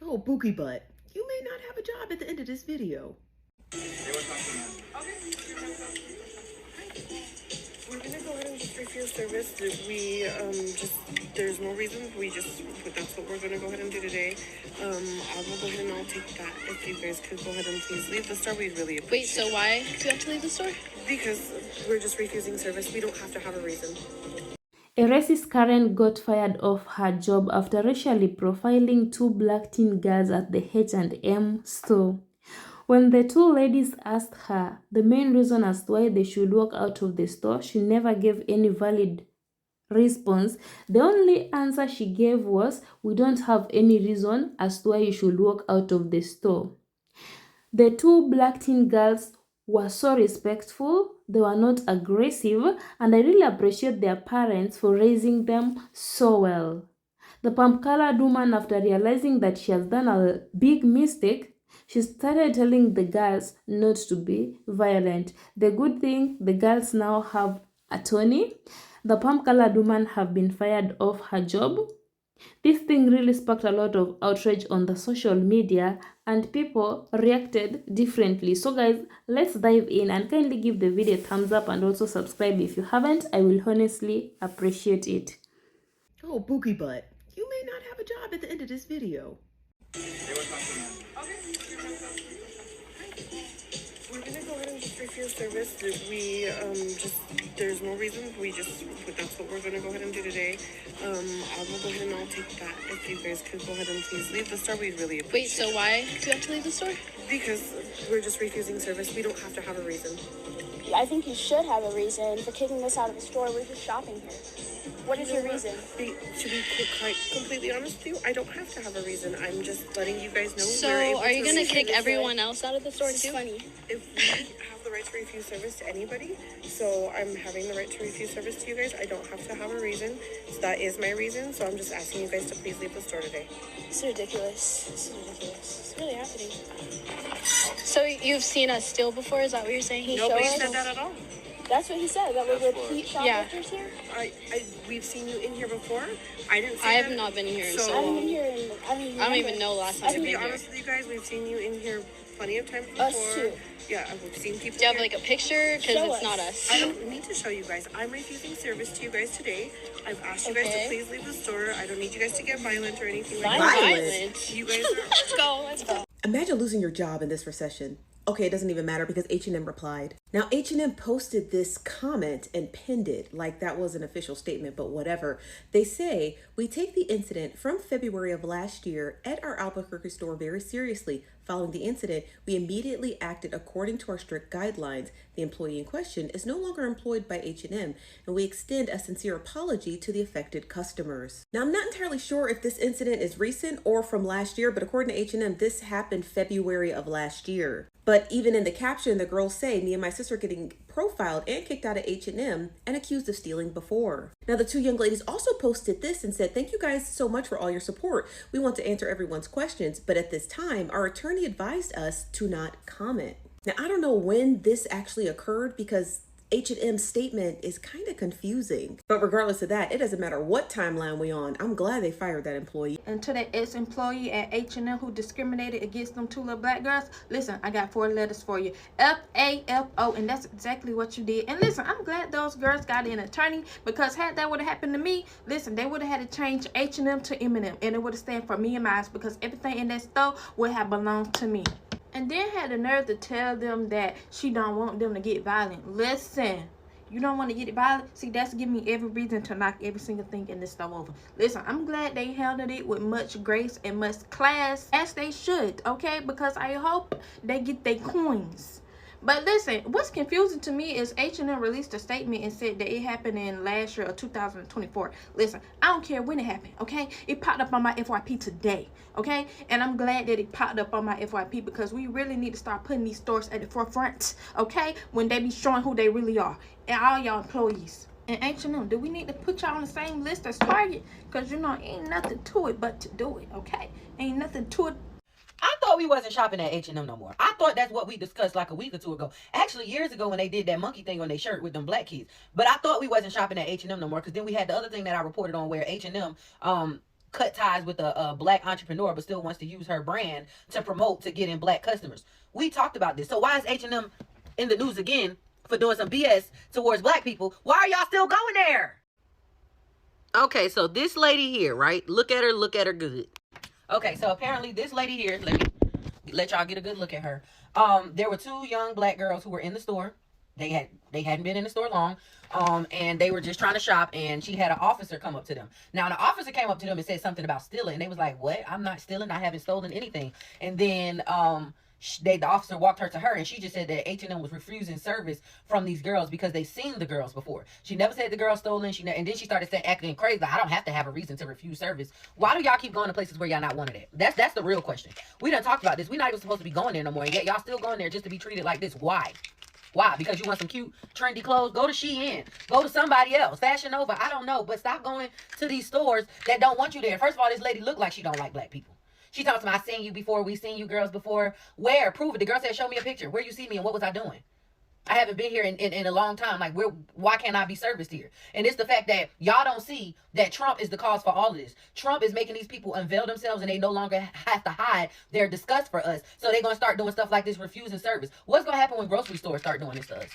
Oh, Bookie Butt, you may not have a job at the end of this video. We're gonna go ahead and just refuse service. There's no reason. That's what we're gonna go ahead and do today. I will go ahead and I'll take that. If you guys could go ahead and please leave the store, we'd really appreciate it. Wait, so why do you have to leave the store? Because we're just refusing service. We don't have to have a reason. A racist Karen got fired off her job after racially profiling two black teen girls at the H&M store. When the two ladies asked her the main reason as to why they should walk out of the store, she never gave any valid response. The only answer she gave was, "We don't have any reason as to why you should walk out of the store." The two black teen girls were so respectful, they were not aggressive, and I really appreciate their parents for raising them so well. The palm-colored woman, after realizing that she has done a big mistake, she started telling the girls not to be violent. The good thing, the girls now have attorney. The palm-colored woman have been fired off her job. This thing really sparked a lot of outrage on the social media and people reacted differently. So guys, let's dive in and kindly give the video a thumbs up and also subscribe if you haven't. I will honestly appreciate it. Oh, Bookie Butt, you may not have a job at the end of this video. We're gonna go ahead and just refuse service. There's no reason. That's what we're gonna go ahead and do today. I will go ahead and I'll take that. If you guys could go ahead and please leave the store, we'd really appreciate it. Wait, so why do you have to leave the store? Because we're just refusing service. We don't have to have a reason. I think you should have a reason for kicking us out of the store. We're just shopping here. What is your reason? To be quite completely honest with you, I don't have to have a reason. I'm just letting you guys know. So are you gonna kick everyone else out of the store This too? is funny. If we have the right to refuse service to anybody, so I'm having the right to refuse service to you guys. I don't have to have a reason. So that is my reason. So I'm just asking you guys to please leave the store today. This is ridiculous. This is ridiculous. It's really happening. So you've seen us steal before? Is that what you're saying? Nobody showed said us. that at all. That's what he said. That we repeat shoplifters here. We've seen you in here before. I didn't. I Say have that. not been here in So- so I haven't long. been here in. I don't even know the last time To I've be been here. honest with you guys, we've seen you in here plenty of times before. Us too. Yeah, we've seen people. Do you have here. like a picture? Because Show it's us. not us. I don't need to show you guys. I'm refusing service to you guys today. I've asked you guys to Okay. please leave the store. I don't need you guys to get violent or anything like Violent? that. Violent. You guys are. Let's go. Let's go. Imagine losing your job in this recession. Okay, it doesn't even matter because H&M replied. Now, H&M posted this comment and pinned it like that was an official statement, but whatever. They say, "We take the incident from February of last year at our Albuquerque store very seriously. Following the incident, we immediately acted according to our strict guidelines. The employee in question is no longer employed by H&M, and we extend a sincere apology to the affected customers." Now, I'm not entirely sure if this incident is recent or from last year, but according to H&M, this happened February of last year. But even in the caption, the girls say, "Me and my sister getting profiled and kicked out of H&M and accused of stealing before." Now, the two young ladies also posted this and said, "Thank you guys so much for all your support. We want to answer everyone's questions, but at this time, our attorney advised us to not comment." Now, I don't know when this actually occurred because H&M's statement is kind of confusing. But regardless of that, it doesn't matter what timeline we on. I'm glad they fired that employee. And to that ex-employee at H&M who discriminated against them two little black girls, listen, I got 4 letters for you. F-A-F-O, and that's exactly what you did. And listen, I'm glad those girls got an attorney, because had that would have happened to me, listen, they would have had to change H&M to M&M, and it would have stand for me and mine, because everything in that store would have belonged to me. And then had the nerve to tell them that she don't want them to get violent. Listen, you don't want to get violent? See, that's giving me every reason to knock every single thing in this store over. Listen, I'm glad they handled it with much grace and much class, as they should, okay? Because I hope they get their coins. But listen, what's confusing to me is H&M released a statement and said that it happened in last year of 2024. Listen, I don't care when it happened, okay? It popped up on my FYP today, okay? And I'm glad that it popped up on my FYP, because we really need to start putting these stores at the forefront, okay? When they be showing who they really are. And all y'all employees. And H&M, do we need to put y'all on the same list as Target? Because, you know, ain't nothing to it but to do it, okay? Ain't nothing to it. I thought we wasn't shopping at H&M no more. I thought that's what we discussed like a week or two ago. Actually, years ago when they did that monkey thing on their shirt with them black kids. But I thought we wasn't shopping at H&M no more, because then we had the other thing that I reported on where H&M cut ties with a black entrepreneur, but still wants to use her brand to promote to get in black customers. We talked about this. So why is H&M in the news again for doing some BS towards black people? Why are y'all still going there? Okay, so this lady here, right? Look at her good. Okay, so apparently this lady here, let y'all get a good look at her. There were two young black girls who were in the store. They hadn't been in the store long. And they were just trying to shop, and she had an officer come up to them. Now, the officer came up to them and said something about stealing, and they was like, what? I'm not stealing. I haven't stolen anything. And then the officer walked her to her, and she just said that H&M was refusing service from these girls because they've seen the girls before. She never said the girl stolen. And then she started acting crazy. Like, I don't have to have a reason to refuse service. Why do y'all keep going to places where y'all not wanted it? That's the real question. We done talked about this. We're not even supposed to be going there no more, and yet y'all still going there just to be treated like this. Why? Why? Because you want some cute, trendy clothes? Go to Shein. Go to somebody else. Fashion Nova. I don't know. But stop going to these stores that don't want you there. First of all, this lady look like she don't like black people. She talks about, I seen you before. We seen you girls before. Where? Prove it. The girl said, show me a picture. Where you see me and what was I doing? I haven't been here in a long time. Like, why can't I be serviced here? And it's the fact that y'all don't see that Trump is the cause for all of this. Trump is making these people unveil themselves, and they no longer have to hide their disgust for us. So they're going to start doing stuff like this, refusing service. What's going to happen when grocery stores start doing this to us?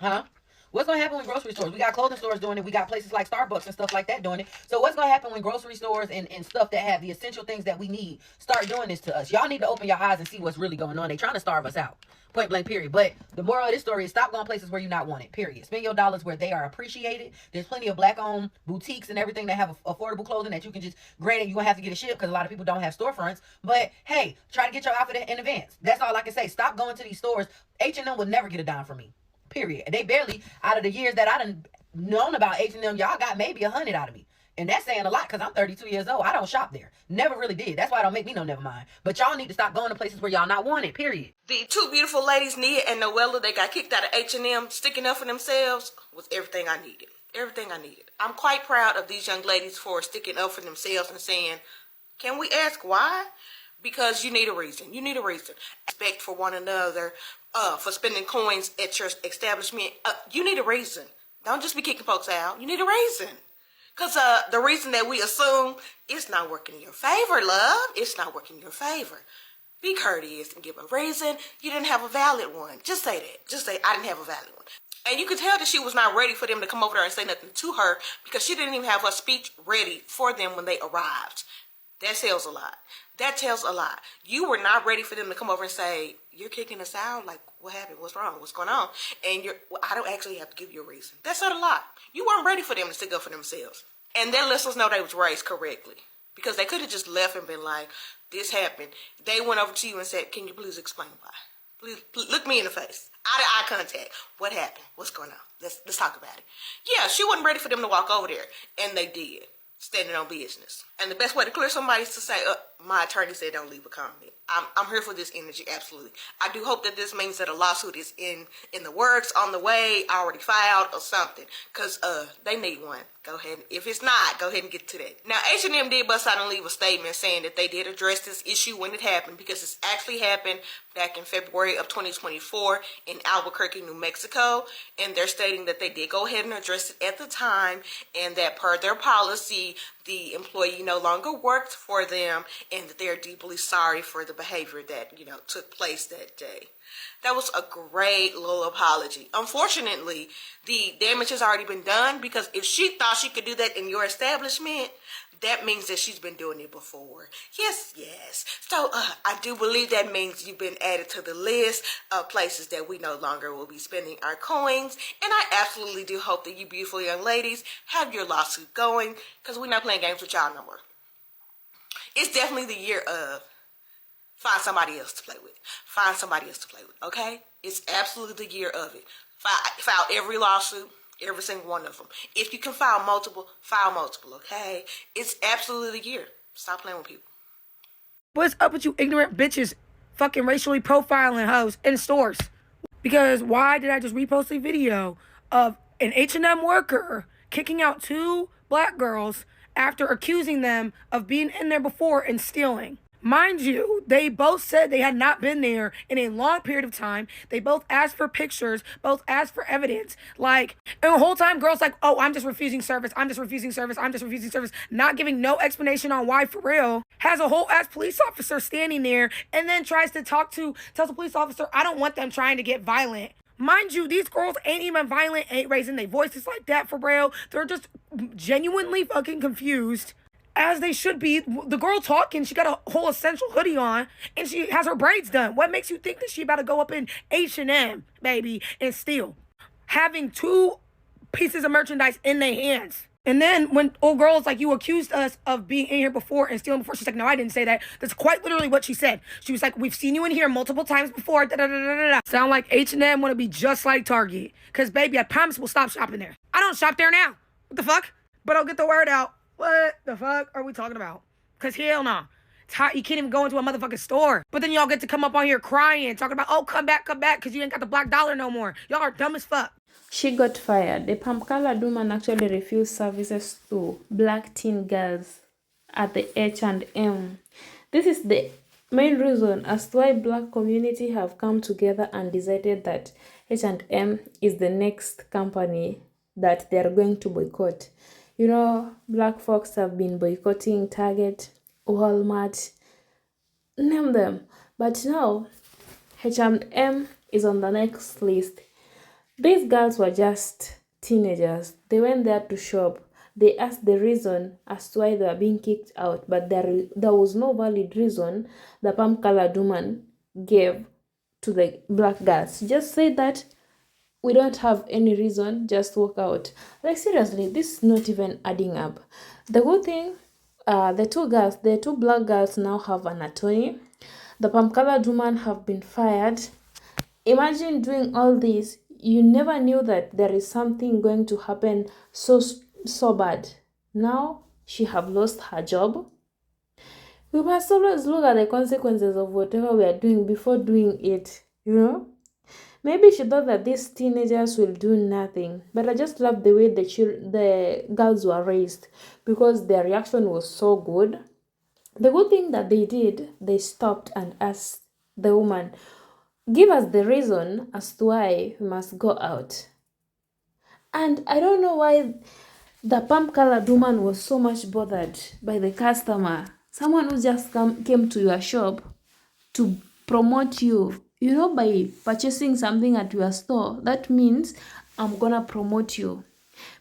Huh? What's going to happen when grocery stores? We got clothing stores doing it. We got places like Starbucks and stuff like that doing it. So what's going to happen when grocery stores and stuff that have the essential things that we need start doing this to us? Y'all need to open your eyes and see what's really going on. They trying to starve us out. Point blank, period. But the moral of this story is stop going places where you're not wanted, period. Spend your dollars where they are appreciated. There's plenty of black-owned boutiques and everything that have affordable clothing that you can just, granted, you're going to have to get a ship because a lot of people don't have storefronts. But, hey, try to get your outfit in advance. That's all I can say. Stop going to these stores. H&M would never get a dime from me, period. They barely, out of the years that I done known about H&M, y'all got maybe 100 out of me. And that's saying a lot because I'm 32 years old. I don't shop there. Never really did. That's why it don't make me no never mind. But y'all need to stop going to places where y'all not wanted, period. The two beautiful ladies, Nia and Noella, they got kicked out of H&M, sticking up for themselves, was everything I needed. Everything I needed. I'm quite proud of these young ladies for sticking up for themselves and saying, can we ask why? Because you need a reason. You need a reason. Respect for one another, for spending coins at your establishment. You need a reason. Don't just be kicking folks out. You need a reason. Because the reason that we assume it's not working in your favor, love. It's not working in your favor. Be courteous and give a reason. You didn't have a valid one. Just say that. Just say, I didn't have a valid one. And you could tell that she was not ready for them to come over there and say nothing to her because she didn't even have her speech ready for them when they arrived. That tells a lot. That tells a lot. You were not ready for them to come over and say, you're kicking us out? Like, what happened? What's wrong? What's going on? And I don't actually have to give you a reason. That said a lot. You weren't ready for them to stick up for themselves. And that lets us know they was raised correctly. Because they could have just left and been like, this happened. They went over to you and said, can you please explain why? Please look me in the face. Eye to eye contact. What happened? What's going on? Let's talk about it. Yeah, she wasn't ready for them to walk over there. And they did. Standing on business. And the best way to clear somebody is to say, my attorney said don't leave a comment. I'm here for this energy, absolutely. I do hope that this means that a lawsuit is in the works, on the way, already filed or something. Because they need one. Go ahead. If it's not, go ahead and get to that. Now, H&M did bust out and leave a statement saying that they did address this issue when it happened because it's actually happened back in February of 2024 in Albuquerque, New Mexico. And they're stating that they did go ahead and address it at the time and that per their policy, the employee no longer worked for them and that they're deeply sorry for the behavior that, took place that day. That was a great little apology. Unfortunately, the damage has already been done because if she thought she could do that in your establishment, that means that she's been doing it before. Yes. So I do believe that means you've been added to the list of places that we no longer will be spending our coins. And I absolutely do hope that you beautiful young ladies have your lawsuit going because we're not playing games with y'all no more. It's definitely the year of find somebody else to play with. Find somebody else to play with, okay? It's absolutely the year of it. File every lawsuit, every single one of them. If you can file multiple, okay? It's absolutely the year. Stop playing with people. What's up with you ignorant bitches fucking racially profiling hoes in stores? Because why did I just repost a video of an H&M worker kicking out two black girls after accusing them of being in there before and stealing? Mind you, they both said they had not been there in a long period of time. They both asked for pictures, both asked for evidence. Like, and the whole time, girls like, oh, I'm just refusing service. I'm just refusing service. I'm just refusing service. Not giving no explanation on why for real. Has a whole ass police officer standing there and then tries to tells the police officer, I don't want them trying to get violent. Mind you, these girls ain't even violent, ain't raising their voices like that for real. They're just genuinely fucking confused. As they should be. The girl talking, she got a whole essential hoodie on, and she has her braids done. What makes you think that she about to go up in H&M, baby, and steal? Having 2 pieces of merchandise in their hands. And then when old girl's like, you accused us of being in here before and stealing before, she's like, no, I didn't say that. That's quite literally what she said. She was like, we've seen you in here multiple times before. Da, da, da, da, da. Sound like H&M want to be just like Target. Because, baby, I promise we'll stop shopping there. I don't shop there now. What the fuck? But I'll get the word out. What the fuck are we talking about? Because hell no. You can't even go into a motherfucking store. But then y'all get to come up on here crying, talking about, oh, come back, because you ain't got the black dollar no more. Y'all are dumb as fuck. She got fired. The palm-colored woman actually refused services to black teen girls at the H&M. This is the main reason as to why black community have come together and decided that H&M is the next company that they are going to boycott. You know, black folks have been boycotting Target, Walmart, name them. But now, H&M is on the next list. These girls were just teenagers. They went there to shop. They asked the reason as to why they were being kicked out, but there was no valid reason the palm-colored woman gave to the black girls. She just said that we don't have any reason, just walk out. Like, seriously, this is not even adding up. The good thing, the two black girls now have an attorney. The palm-colored woman have been fired. Imagine doing all this. You never knew that there is something going to happen so bad. Now, she have lost her job. We must always look at the consequences of whatever we are doing before doing it, you know? Maybe she thought that these teenagers will do nothing, but I just love the way the girls were raised because their reaction was so good. The good thing that they did, they stopped and asked the woman, give us the reason as to why we must go out. And I don't know why the palm-colored woman was so much bothered by the customer. Someone who just came to your shop to promote you. You know, by purchasing something at your store, that means I'm gonna promote you.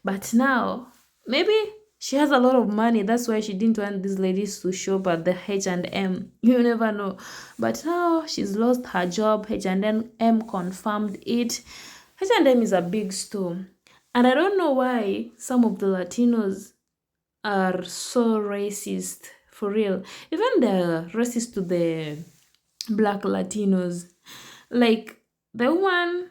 But now, maybe she has a lot of money. That's why she didn't want these ladies to shop at the H&M. You never know. But now she's lost her job. H&M confirmed it. H&M is a big store. And I don't know why some of the Latinos are so racist, for real. Even they're racist to the black Latinos. Like, the woman,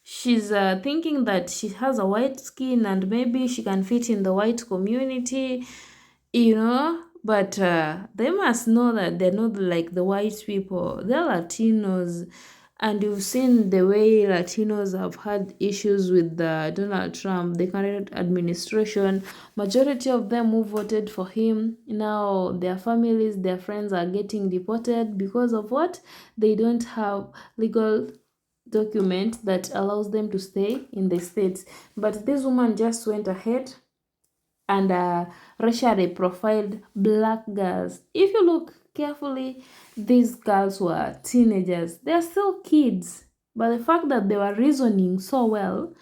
she's thinking that she has a white skin and maybe she can fit in the white community, you know, but they must know that they're not like the white people. They're Latinos, and you've seen the way Latinos have had issues with Donald Trump, the current administration. Majority of them who voted for him, now their families, their friends are getting deported because of what? They don't have legal document that allows them to stay in the States. But this woman just went ahead and racially profiled black girls. If you look carefully, these girls were teenagers. They're still kids. But the fact that they were reasoning so well,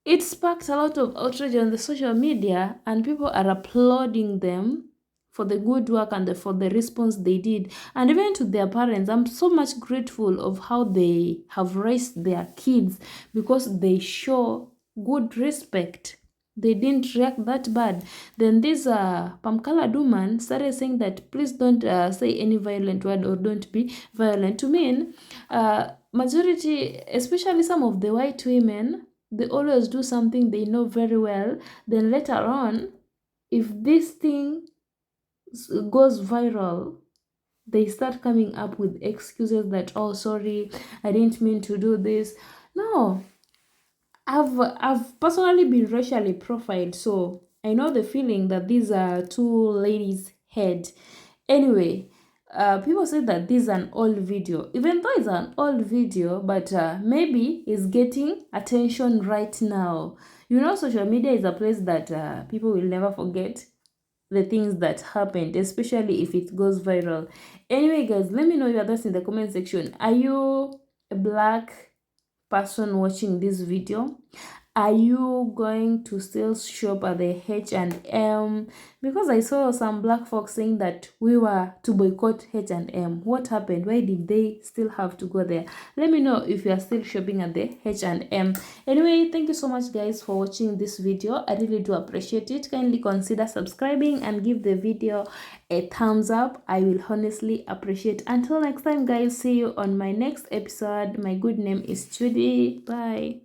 it sparked a lot of outrage on the social media, and people are applauding them for the good work and for the response they did. And even to their parents, I'm so much grateful of how they have raised their kids because they show good respect. They didn't react that bad. Then this palm-colored woman started saying that please don't say any violent word or don't be violent. To mean, majority, especially some of the white women, they always do something they know very well. Then later on, if this thing goes viral, they start coming up with excuses that, oh, sorry, I didn't mean to do this. No. I've personally been racially profiled, so I know the feeling that these are two ladies' head. Anyway, people say that this is an old video, even though it's an old video, but maybe it's getting attention right now. You know, social media is a place that people will never forget the things that happened, especially if it goes viral. Anyway, guys, let me know your thoughts in the comment section. Are you a black person watching this video? Are you going to still shop at the H&M? Because I saw some black folks saying that we were to boycott H&M. What happened? Why did they still have to go there? Let me know if you are still shopping at the H&M. Anyway, thank you so much, guys, for watching this video. I really do appreciate it. Kindly consider subscribing and give the video a thumbs up. I will honestly appreciate. Until next time, guys, see you on my next episode. My good name is Judy. Bye.